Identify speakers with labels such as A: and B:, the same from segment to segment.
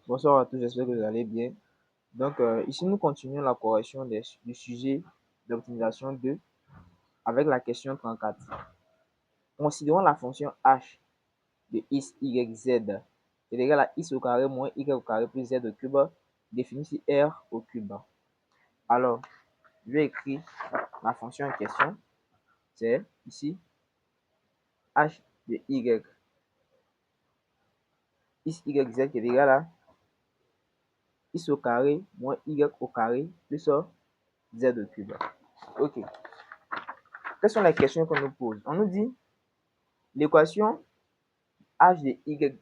A: Bonsoir à tous, j'espère que vous allez bien. Donc, ici, nous continuons la correction du sujet d'optimisation 2 avec la question 34. Considérons la fonction h de x, y, z est égale à x au carré moins y au carré plus z au cube définie sur r au cube. Alors, je vais écrire la fonction en question. C'est ici h de y, x, y, z qui est égal à x au carré moins y au carré plus z au cube. Ok. Quelles sont les questions qu'on nous pose? On nous dit l'équation h de y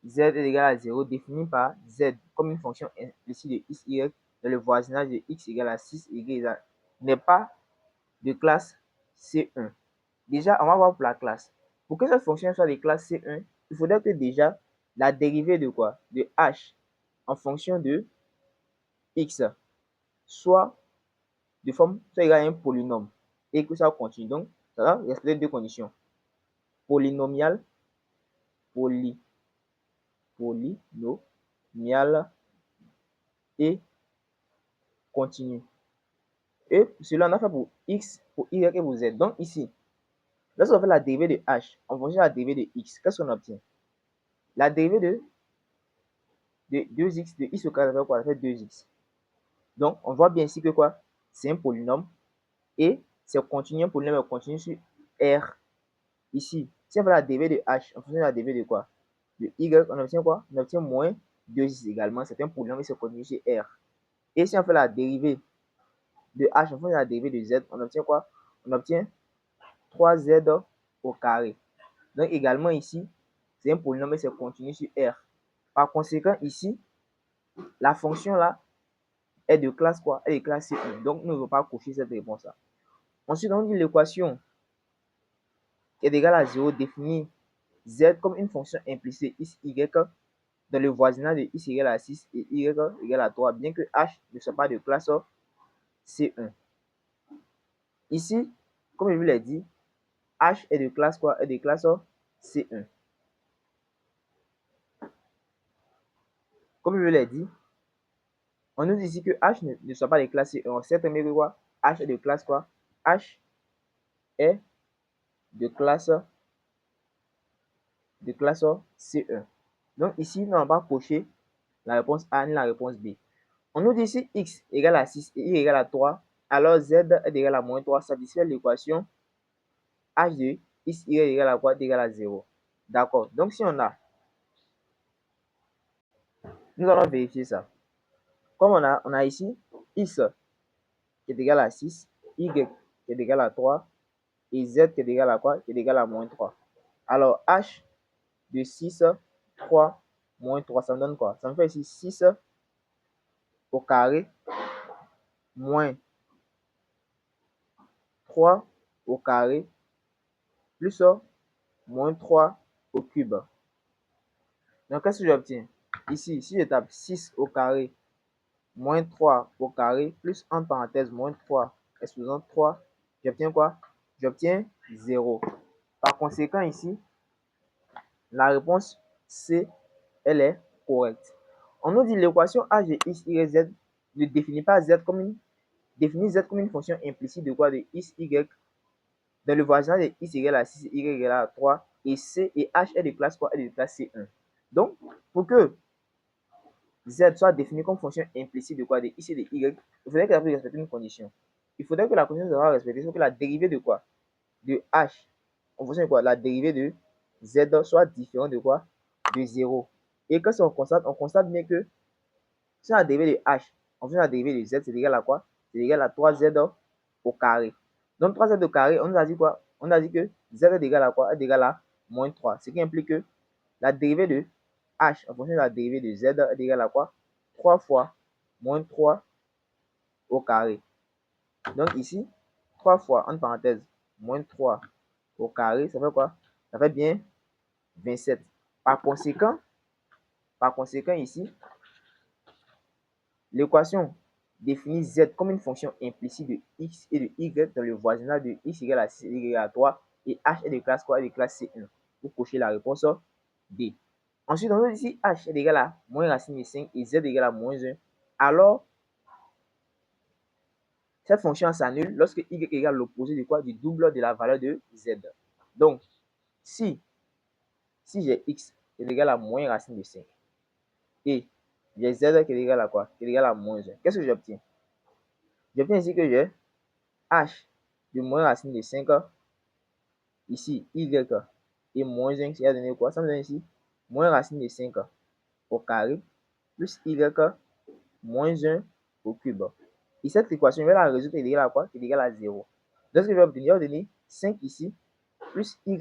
A: z est égal à 0 définie par z comme une fonction implicite de x, y dans le voisinage de x égale à 6 y n'est pas de classe C1. Déjà, on va voir pour la classe. Pour que cette fonction soit de classe C1, il faudrait que déjà la dérivée de quoi? De h en fonction de x soit de forme soit égale à un polynôme et que ça continue. Donc, ça va respecter deux conditions. Polynomial, polynomial et continue. Et cela on a fait pour x, pour y et pour z. Donc ici, lorsqu'on fait la dérivée de h en fonction de la dérivée de x, qu'est-ce qu'on obtient? La dérivée de 2x de x au carré, ça fait quoi? Ça fait 2x. Donc on voit bien ici que quoi? C'est un polynôme et c'est continu, un polynôme continu sur R. Ici, si on fait la dérivée de h en fonction de la dérivée de quoi? De y, on obtient quoi? On obtient moins 2x également. C'est un polynôme et c'est continu sur R. Et si on fait la dérivée de h en fonction de la dérivée de z, on obtient quoi? On obtient 3z au carré. Donc également ici, c'est un polynôme et c'est continu sur R. Par conséquent, ici, la fonction là est de classe quoi? Elle est de classe C1. Donc nous ne devons pas cocher cette réponse-là. Ensuite, on dit l'équation qui est égale à 0 définit z comme une fonction implicite x, y dans le voisinage de x égale à 6 et y égale à 3, bien que h ne soit pas de classe C1. Ici, comme je vous l'ai dit, h est de classe quoi? Est de classe C1. Comme je vous l'ai dit, on nous dit ici que h ne soit pas de classe C1. On sait très bien que quoi? H est de classe quoi? H est de classe C1. Donc ici, nous n'allons pas cocher la réponse A ni la réponse B. On nous dit ici x égale à 6 et y égale à 3, alors z est égal à moins 3 satisfait l'équation h de x, y égale à quoi? Égale à 0. D'accord. Donc si on a, nous allons vérifier ça. Comme on a ici x qui est égal à 6, y qui est égal à 3 et z qui est égal à quoi? Qui est égal à moins 3. Alors h de 6, 3, moins 3, ça me donne quoi? Ça me fait ici 6 au carré moins 3 au carré plus moins 3 au cube. Donc, qu'est-ce que j'obtiens? Ici, si je tape 6 au carré moins 3 au carré plus en parenthèse moins 3, excusons 3, j'obtiens quoi? J'obtiens 0. Par conséquent, ici, la réponse C, elle est correcte. On nous dit l'équation h de x, y, z ne définit pas z comme une fonction implicite de quoi? De x, y dans le voisinage de x égale à 6, y égale à 3 et c et h est de classe quoi? Est de classe C1. Donc, pour que z soit défini comme fonction implicite de quoi? De x et de y, il faudrait qu'elle respecte une condition. Il faudrait que la condition sera respectée, c'est que la dérivée de quoi? De h en fonction de quoi? La dérivée de z soit différente de quoi? De 0. Et que si on constate bien que si la dérivée de h en fonction de la dérivée de z, c'est égal à quoi? C'est égal à 3z au carré. Donc 3z au carré, on nous a dit quoi? On a dit que z est égal à quoi? Est égal à moins 3. Ce qui implique que la dérivée de h en fonction de la dérivée de z est égal à quoi? 3 fois moins 3 au carré. Donc ici, 3 fois, entre parenthèses, moins 3 au carré, ça fait quoi? Ça fait bien 27. Par conséquent ici, l'équation définit z comme une fonction implicite de x et de y dans le voisinage de x égale à 6 et y égale à 3 et h est de classe quoi? Est de classe C1. Vous cochez la réponse D. Ensuite, on a ici h est égal à moins racine de 5 et z est égal à moins 1. Alors, cette fonction s'annule lorsque y égale l'opposé de quoi? Du double de la valeur de z. Donc, si j'ai x qui est égal à moins racine de 5 et j'ai z qui est égal à quoi? Qui est égal à moins 1. Qu'est-ce que j'obtiens? J'obtiens ici que j'ai h de moins racine de 5 ici y et moins 1, ça va donner quoi? Ça me donne ici moins racine de 5 au carré plus y moins 1 au cube. Et cette équation, je vais la résoudre, est égale à quoi? Est égale à 0. Donc, ce que je vais obtenir, je vais obtenir 5 ici plus y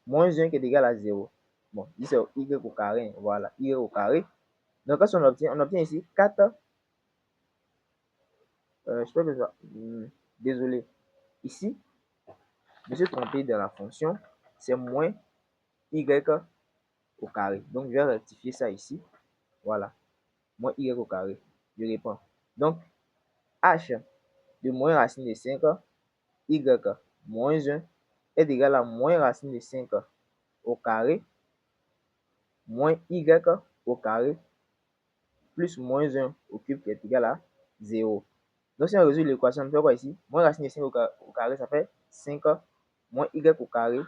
A: moins 1 qui est égal à 0. Bon, ici c'est y au carré, voilà, y au carré. Donc, qu'est-ce qu'on obtient? On obtient ici 4, je peux que ça, désolé, ici, je me suis trompé de la fonction, c'est moins y au carré. Donc, je vais rectifier ça ici, voilà, moins y au carré, je réponds. Donc, h de moins racine de 5, y moins 1 est égal à moins racine de 5 au carré moins y au carré plus moins 1 au cube qui est égal à 0. Donc, si on résout l'équation, on fait quoi ici? Moins racine de 5 au carré, ça fait 5 moins y au carré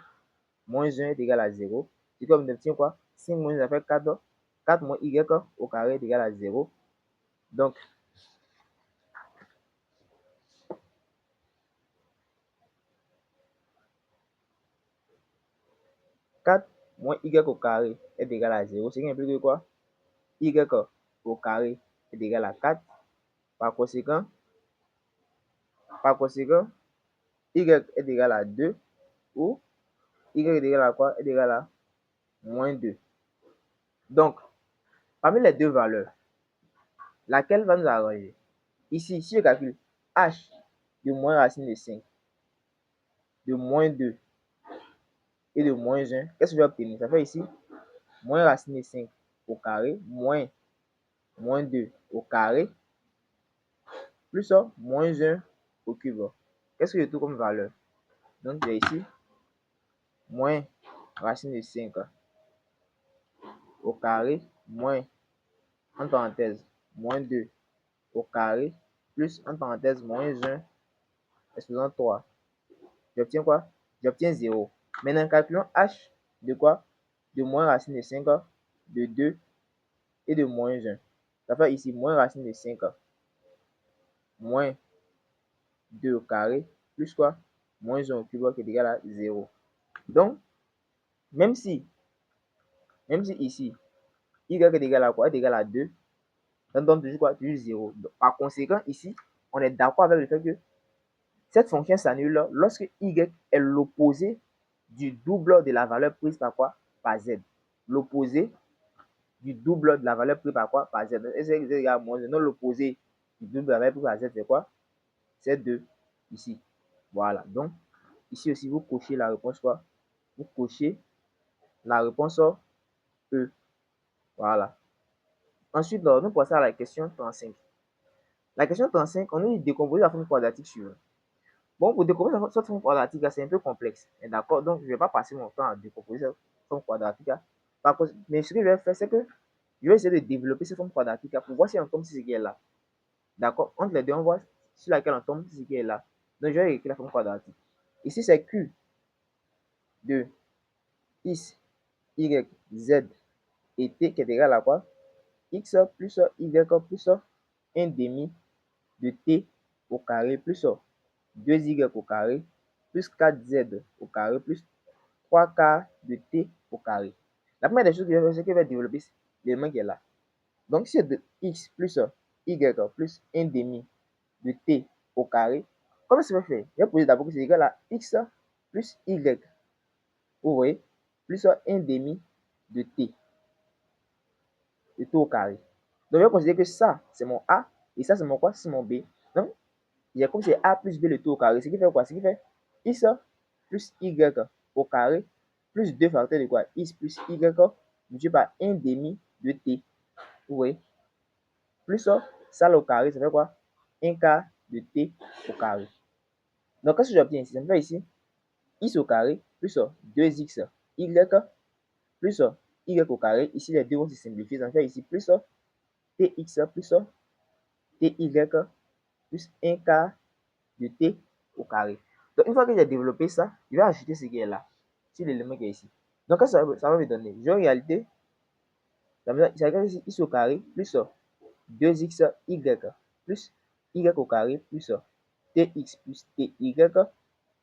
A: moins 1 est égal à 0. Du coup, on obtient quoi? 5 moins 1, ça fait 4. 4 moins y au carré est égal à 0. Donc, 4 moins y au carré est égal à 0. Ce qui implique que quoi? Y au carré est égal à 4. Par conséquent, y est égal à 2 ou y est égal à quoi? Est égal à moins 2. Donc, parmi les deux valeurs, laquelle va nous arranger? Ici, si je calcule h de moins racine de 5, de moins 2 et de moins 1, qu'est-ce que je vais obtenir? Ça fait ici moins racine de 5 au carré, moins 2 au carré, plus moins 1 au cube. Qu'est-ce que je trouve comme valeur? Donc, j'ai ici moins racine de 5 au carré, moins, entre parenthèses, moins 2 au carré, plus, entre parenthèses, moins 1, exposant 3. J'obtiens quoi? J'obtiens 0. Maintenant, calculons h de quoi? De moins racine de 5, de 2 et de moins 1. Ça fait ici moins racine de 5, moins 2 au carré, plus quoi? Moins 1 au cube qui est égal à 0. Donc, même si ici, y est égal à quoi? Est égal à 2, ça donne toujours quoi? Toujours 0. Donc, par conséquent, ici, on est d'accord avec le fait que cette fonction s'annule lorsque y est l'opposé du double de la valeur prise par quoi? Par z. L'opposé du double de la valeur prise par quoi? Par z. Et c'est égal à moins 2. Non, l'opposé du double de la valeur prise par z, c'est quoi? C'est 2 ici. Voilà. Donc, ici aussi, vous cochez la réponse quoi? Vous cochez la réponse E. Voilà. Ensuite, nous passons à la question 35. La question 35, on nous décomposer la forme quadratique suivante. Bon, pour décomposer cette forme quadratique, c'est un peu complexe. D'accord? Donc, je ne vais pas passer mon temps à décomposer cette forme quadratique. Mais ce que je vais faire, c'est que je vais essayer de développer cette forme quadratique pour voir si on tombe sur ce qui est là. D'accord? Entre les deux, on voit sur laquelle on tombe sur ce qui est là. Donc, je vais écrire la forme quadratique. Ici, c'est Q de X, Y, Z et T qui est égal à quoi? X plus Y plus 1 demi de T au carré plus 2y au carré plus 4z au carré plus 3 quarts de t au carré. La première des choses que je vais faire, c'est que je vais développer l'élément qui est là. Donc, si c'est de x plus y plus 1 demi de t au carré, comment ça va faire? Je vais poser d'abord que c'est égal à x plus y, vous voyez, plus 1 demi de t au carré. Donc, je vais considérer que ça, c'est mon a, et ça, c'est mon quoi? C'est mon b. Donc, il y a comme c'est a plus b le tout au carré. Ce qui fait quoi? Ce qui fait x plus y au carré plus 2 facteurs de quoi? X plus y multiplié par 1 demi de t. Vous voyez? Plus ça au carré, ça fait quoi? 1 quart de t au carré. Donc, qu'est-ce que j'obtiens ici? Ça me fait ici x au carré plus 2x y plus y au carré. Ici, les deux vont se simplifier. Ça me fait ici plus tx plus ty plus 1 quart de t au carré. Donc, une fois que j'ai développé ça, je vais ajouter ce qui est là, sur l'élément qui est ici. Donc, ça va me donner, en réalité, ça me donne ici x au carré plus 2x y plus y au carré plus tx plus ty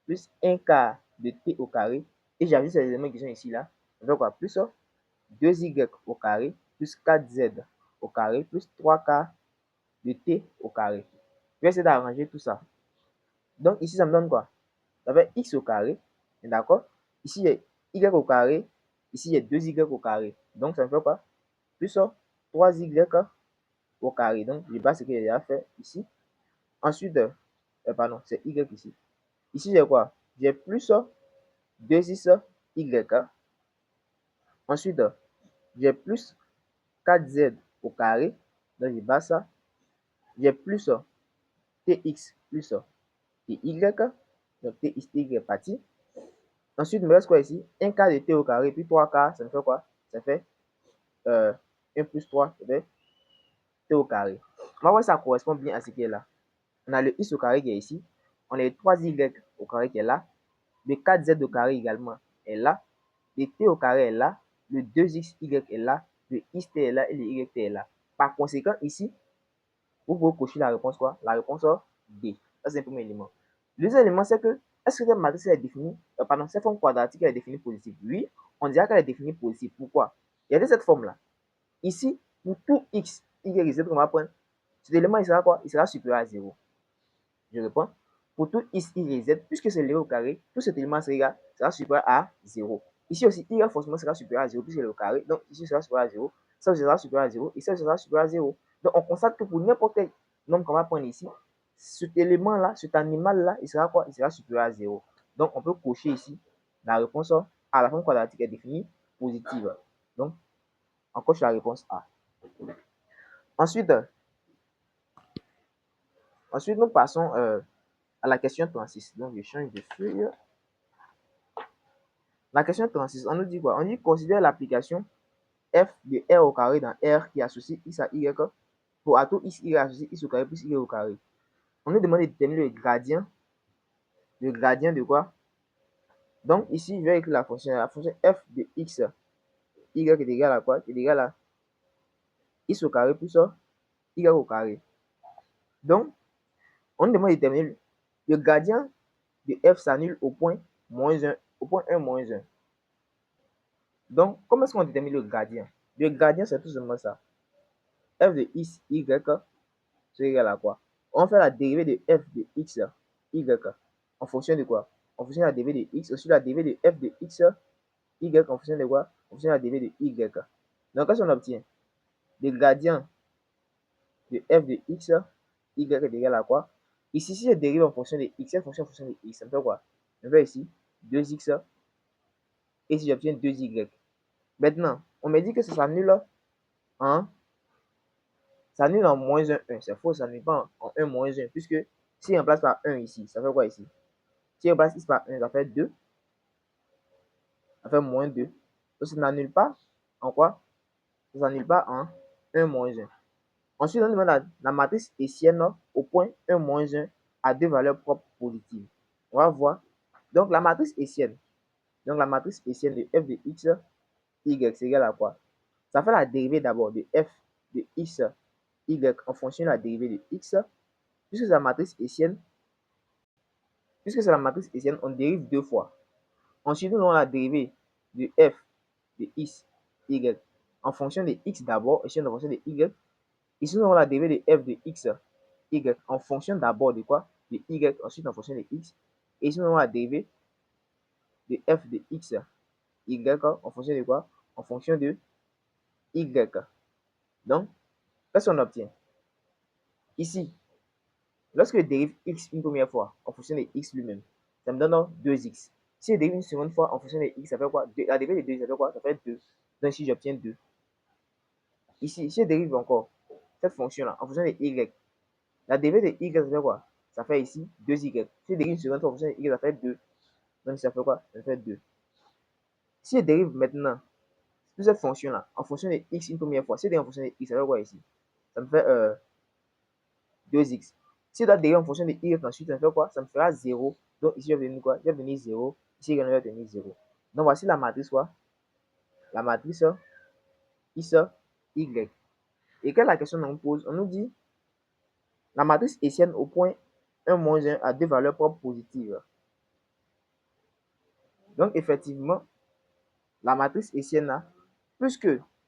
A: plus 1 quart de t au carré. Et j'ajoute ces éléments qui sont ici là. Ça fait quoi? Plus 2y au carré plus 4z au carré plus 3 quarts de t au carré. Je vais essayer d'arranger tout ça. Donc ici, ça me donne quoi? Ça fait x au carré, d'accord? Ici, il y a y au carré. Ici, il y a 2y au carré. Donc, ça me fait quoi? Plus 3y au carré. Donc, je passe ce que j'ai déjà fait ici. Ensuite, pardon, c'est y ici. Ici, j'ai quoi? J'ai plus 2x y. Ensuite, j'ai plus 4z au carré. Donc, je base ça. J'ai plus tx plus ty. Donc, tx, ty parti. Ensuite, il me reste quoi ici? 1 quart de t au carré, puis 3 quarts, ça me fait quoi? Ça fait 1 plus 3, ça fait t au carré. On va voir si ça correspond bien à ce qui est là. On a le x au carré qui est ici. On a le 3y au carré qui est là. Le 4z au carré également est là. Le t au carré est là. Le 2xy est là. Le xt est là et le yt est là. Par conséquent, ici, vous pouvez cocher la réponse quoi? La réponse D. Ça, c'est le premier élément. Le deuxième élément, c'est que, est-ce que cette matrice est définie, pardon, cette forme quadratique est définie positive? Oui, on dirait qu'elle est définie positive. Pourquoi? Regardez cette forme-là. Ici, pour tout x, y, z qu'on va prendre, cet élément, il sera quoi? Il sera supérieur à 0. Je réponds. Pour tout x, y, z, puisque c'est le au carré, tout cet élément sera supérieur à 0. Ici aussi, y forcément sera supérieur à 0 puisque c'est au carré. Donc ici sera supérieur à 0, ça sera supérieur à 0 et ça sera supérieur à 0. Donc on constate que pour n'importe quel nombre qu'on va prendre ici, cet élément-là, cet animal-là, il sera quoi? Il sera supérieur à 0. Donc on peut cocher ici la réponse à la forme quadratique est définie positive. Donc on coche la réponse A. Ensuite, nous passons à la question 36. Donc je change de feuille. La question 36, on nous dit quoi? On dit considère l'application f de r au carré dans R qui associe x à y pour à tout x, y associe x au carré plus y au carré. On nous demande de déterminer le gradient. Le gradient de quoi? Donc ici, je vais écrire la fonction f de x, y est égal à quoi? Est égal à x au carré plus y au carré. Donc, on nous demande de déterminer le gradient de f s'annule au point moins 1, au point 1 moins 1. Donc, comment est-ce qu'on détermine le gradient? Le gradient, c'est tout simplement ça. F de x, y, c'est égal à quoi? On fait la dérivée de f de x, y, en fonction de quoi? En fonction de la dérivée de x, aussi la dérivée de f de x, y, en fonction de quoi? En fonction de la dérivée de y. Donc, qu'est-ce qu'on obtient? Le gradient de f de x, y est égal à quoi? Ici, si je dérive en fonction de x, en fonction de x, ça me fait quoi? Ça me fait ici 2x, et si j'obtiens 2y. Maintenant, on me dit que ça s'annule en ça annule en moins 1, 1. C'est faux, ça n'annule pas en 1 moins 1. Puisque si on remplace par 1 ici, ça fait quoi ici? Si on remplace x par 1, ça fait 2. Ça fait moins 2. Donc ça n'annule pas en quoi? Ça n'annule pas en 1 moins 1. Ensuite, on demande la matrice hessienne au point 1 moins 1 à deux valeurs propres positives. On va voir. Donc la matrice hessienne. Donc la matrice hessienne de f de x, y, c'est égal à quoi? Ça fait la dérivée d'abord de f de x, y en fonction de la dérivée de x. Puisque c'est la matrice hessienne, on dérive deux fois. Ensuite, nous avons la dérivée de f de x, y en fonction de x d'abord, ici en fonction de y. Ici, nous avons la dérivée de f de x, y en fonction d'abord de quoi? De y, ensuite en fonction de x. Et ici, nous avons la dérivée de f de x, y en fonction de quoi? En fonction de y. Donc, qu'est-ce qu'on obtient? Ici, lorsque je dérive x une première fois en fonction de x lui-même, ça me donne 2x. Si je dérive une seconde fois en fonction de x, ça fait quoi? La dérivée de 2, ça fait quoi? Ça fait 2. Donc ici, j'obtiens 2. Ici, si je dérive encore cette fonction-là en fonction de y, la dérivée de y, ça fait quoi? Ça fait ici 2y. Si je dérive une seconde fois en fonction de y, ça fait 2. Donc ça fait quoi? Ça fait 2. Si je dérive maintenant de cette fonction-là en fonction de x une première fois. Si c'est en fonction de x, ça fait quoi ici? Ça me fait 2x. Si je dois dériver en fonction de y ensuite, ça me fait quoi? Ça me fera 0. Donc ici, je vais venir quoi? Je vais venir 0. Ici, je vais venir 0. Donc voici la matrice quoi? La matrice x, y. Et quelle est la question qu'on nous pose? On nous dit la matrice hessienne au point 1 moins 1 a deux valeurs propres positives. Donc effectivement, la matrice hessienne là, puisque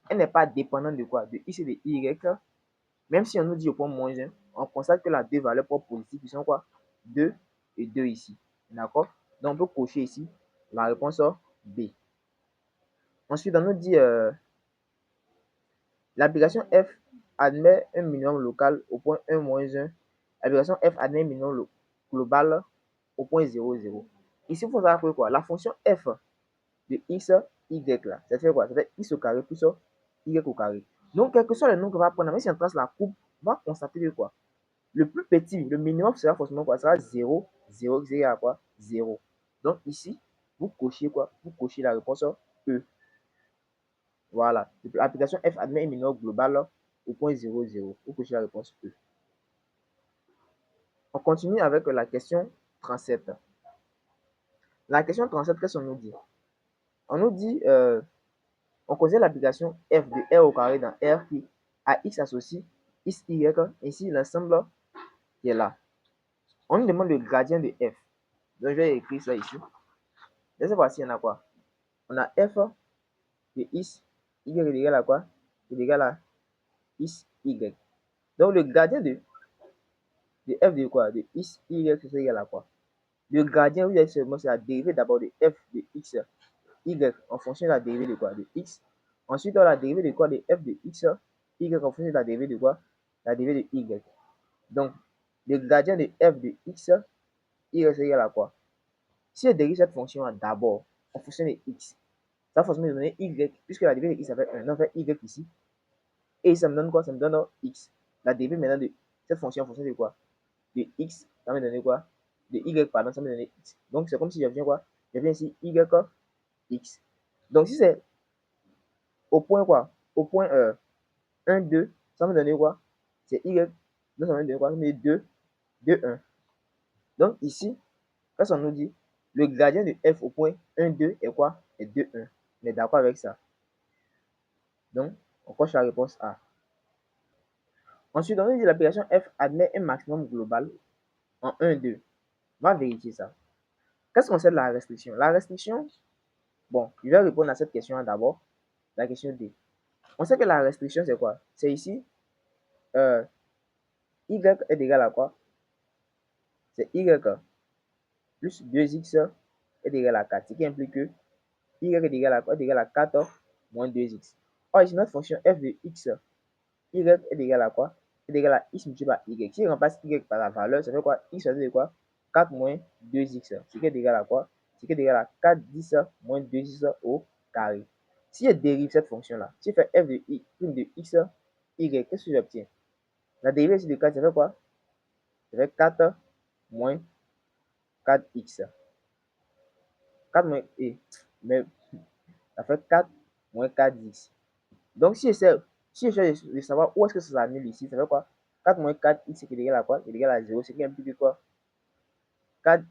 A: elle n'est pas dépendante de quoi? De x et de y, même si on nous dit au point moins 1, on constate que la deux valeurs propres positives qui sont quoi? 2 et 2 ici. D'accord? Donc on peut cocher ici la réponse B. Ensuite, on nous dit l'application F admet un minimum local au point 1 moins 1. L'application F admet un minimum global au point 0, 0. Ici, il faut savoir que quoi? La fonction F de x, y là, ça fait quoi? Ça fait x au carré plus y au carré. Donc, quel que soit le nombre qu'on va prendre, même si on trace la courbe, on va constater que quoi? Le plus petit, le minimum sera forcément quoi? Ça sera 0, 0, 0 à quoi? 0. Donc ici, vous cochez quoi? Vous cochez la réponse E. Voilà. L'application F admet un minimum global au point 0, 0. Vous cochez la réponse E. On continue avec la question 37. La question 37, qu'est-ce qu'on nous dit? On nous dit, on connaît l'application F de R au carré dans R qui a X associé X, Y, ainsi l'ensemble qui est là. On nous demande le gradient de F. Donc je vais écrire ça ici. Et cette fois-ci, on a quoi? On a F de X, Y est égal à quoi? Il est égal à X, Y. Donc le gradient de F de quoi? De X, Y, c'est égal à quoi? Le gradient, vous avez seulement, c'est la dérivée d'abord de F de X, Y en fonction de la dérivée de quoi? De X. Ensuite, on a la dérivée de quoi? De F de X, Y en fonction de la dérivée de quoi? La dérivée de Y. Donc, le gradient de F de X, Y c'est égal à quoi? Si je dérive cette fonction d'abord en fonction de X, ça va forcément me donner Y, puisque la dérivée de X ça fait 1. Donc, on fait Y ici. Et ça me donne quoi? Ça me donne X. La dérivée maintenant de cette fonction en fonction de quoi? De X, ça va me donner quoi? De Y, pardon, ça va me donner X. Donc, c'est comme si je viens quoi? Je viens ici Y, X. Donc, si c'est au point quoi? Au point 1, 2, ça va me donner quoi? C'est Y. Donc, ça va me donner quoi? Ça va me donner 2, 2, 1. Donc, ici, qu'est-ce qu'on nous dit? Le gradient de F au point 1, 2 est quoi? Est 2, 1. On est d'accord avec ça. Donc, on coche la réponse A. Ensuite, on nous dit l'application F admet un maximum global en 1, 2. On va vérifier ça. Qu'est-ce qu'on sait de la restriction? La restriction, bon, je vais répondre à cette question d'abord. La question D. On sait que la restriction, c'est quoi? C'est ici, Y est égal à quoi? C'est Y plus 2X est égal à 4. Ce qui implique que Y est égal à quoi? Est égal à 4 moins 2X. Or, ici, notre fonction F de X, Y est égal à quoi? Est égal à X multiplié par Y. Si je remplace Y par la valeur, ça fait quoi? X, ça veut dire quoi? 4 moins 2X. Ce qui est égal à quoi? Ce qui est égal à 4x moins 2X au carré. Si je dérive cette fonction-là, si je fais F de I, prime de X, Y, qu'est-ce que j'obtiens? La dérivée ici de 4, ça fait quoi? Ça fait 4 moins 4x. 4 moins et mais ça fait 4 moins 4x. Donc si j'essaie de savoir où est-ce que ça s'annule ici, ça fait quoi? 4 moins 4x c'est égal à quoi? C'est égal à 0, ce qui implique quoi? 4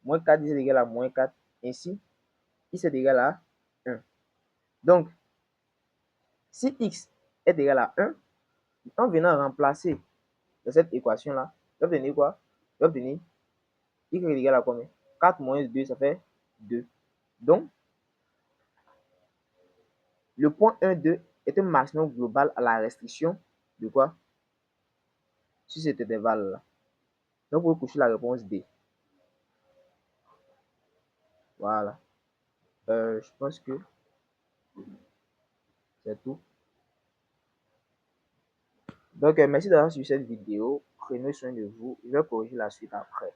A: moins 4x est égal à moins 4. Ainsi, x est égal à 1. Donc, si x est égal à 1, en venant remplacer dans cette équation-là, je vais obtenir quoi? Je vais obtenir y est égal à combien? 4 moins 2, ça fait 2. Donc, le point 1, 2 est un maximum global à la restriction de quoi? Sur cet intervalle-là. Donc, vous pouvez coucher la réponse D. Voilà. Je pense que c'est tout. Donc, merci d'avoir suivi cette vidéo. Prenez soin de vous. Je vais corriger la suite après.